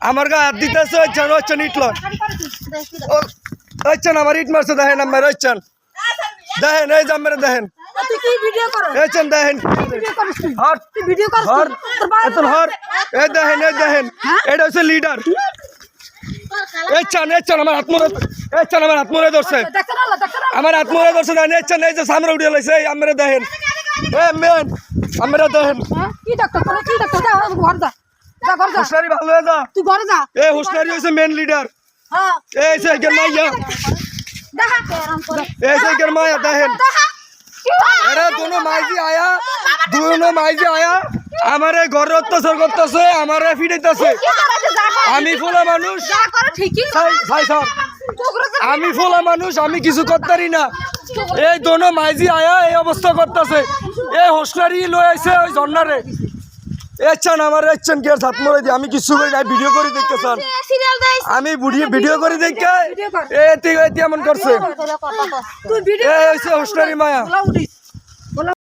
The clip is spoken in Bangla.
আমার গা হাত দিতেছে ওইছেন ইটল ওইছেন আমার ইট মারছে দেখেন আমার ওইছেন দেখেন এই যে আমার দেখেন এইছেন দেখেন এই দেখেন এটা হচ্ছে লিডার এইছেন আমার হাত মরে ধরছে আমার হাত মরে ধরছে দেখেন এইছেন এই যে সামনে উঠে লাইছে আমরা দেখেন মেন আমরা দেখেন হুশনারি ভালো হয়ে যা তুই ঘরে যা এই হুশনারি হইছে মেন লিডার এই সাইকেল মাইয়া এই সাইকেল মাইয়া দেখেন এরা दोनों माइजी आया আমারে ঘর অত্যাচার করতেছে আমারে ফিরাইতেছে আমি ফোলা মানুষ ভাই স্যার আমি ফোলা মানুষ আমি কিছু করতারি না এই दोनों মাইজি আয়া এই অবস্থা করতেছে এই হুশনারি লই আইছে ওই ঝর্ণারে এচ্ছান আমার এচ্ছান কি আর হাত মরে দি আমি কিছু করি না ভিডিও করে দেখতেছান আমি ভিডিও করে দেখে এ এমন করছে তুই ভিডিও এই হইছে হুশনারি মায়া